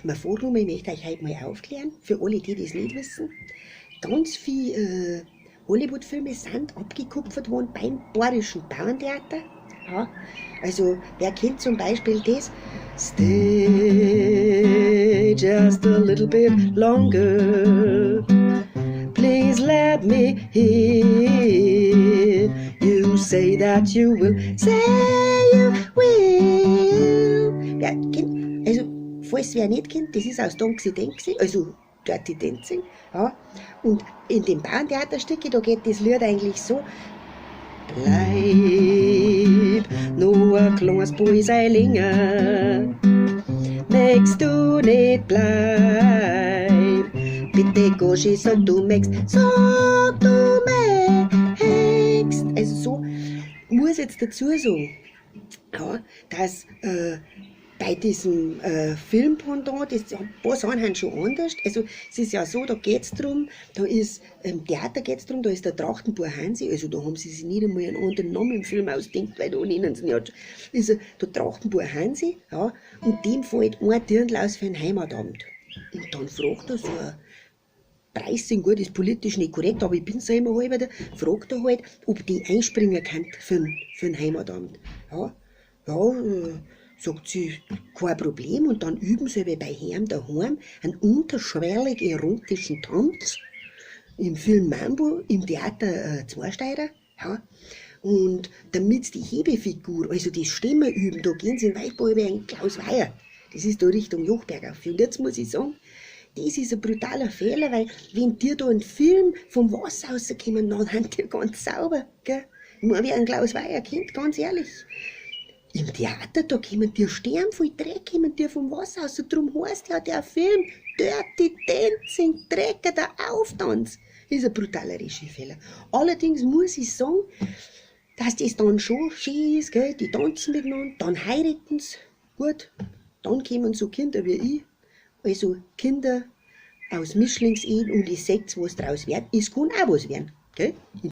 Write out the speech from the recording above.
Mir vorgenommen, ich möchte euch heute mal aufklären, für alle, die das nicht wissen. Ganz viele Hollywood-Filme sind abgekupfert worden beim Bayerischen Bauerntheater. Ja, also, wer kennt zum Beispiel das? Stay just a little bit longer. Please let me hear you say that you will, say you will. Wer kennt, also, falls wer nicht kennt, das ist aus Danksy Denksy, also Dirty Dancing. Ja. Und in dem Bauerntheaterstücke, da geht das Lied eigentlich so: Bleib nur ein kleines Bisschen länger, magst du nicht bleib, bitte Goschi, sag du magst, sag du magst. Also so muss jetzt dazu sagen, ja, dass bei diesem Filmpendant, ein paar Sachen haben schon anders. Also es ist ja so, da geht's drum, da ist, im Theater geht's drum, da ist der Trachtenbauer Hansi, also da haben sie sich nicht einmal einen anderen Namen im Film ausgedacht, weil da nennen sie ihn ja, ist der Trachtenbauer Hansi, ja, und dem fällt ein Dirndl aus für einen Heimatamt. Und dann fragt er so ein Preissing, gut, ist politisch nicht korrekt, aber ich bin's ja immer halber, fragt er halt, ob die einspringen kann für einen Heimatamt. Ja, sagt sie, kein Problem, und dann üben sie bei ihm daheim einen unterschwellig erotischen Tanz. Im Film Mambo, im Theater Zweisteiner. Ja. Und damit die Hebefigur, also die Stimme üben, da gehen sie in Weichbau über einen Klaus Weiher. Das ist da Richtung Jochberger. Und jetzt muss ich sagen, das ist ein brutaler Fehler, weil wenn dir da ein Film vom Wasser rauskommen, dann sind die ganz sauber. Gell? Ich meine, wer einen Klaus Weiher kennt, ganz ehrlich. Im Theater, da kommen dir Sterne voll Dreck, kommen dir vom Wasser aus. Und darum heißt ja der Film Dirty Dancing, Drecker, der Auftanz. Das ist ein brutaler Regiefehler. Allerdings muss ich sagen, dass das dann schon schön ist, gell? Die tanzen miteinander, dann heiraten sie. Gut, dann kommen so Kinder wie ich, also Kinder aus Mischlingsehen, und ich sehe, was draus wird. Es kann auch was werden. Gell?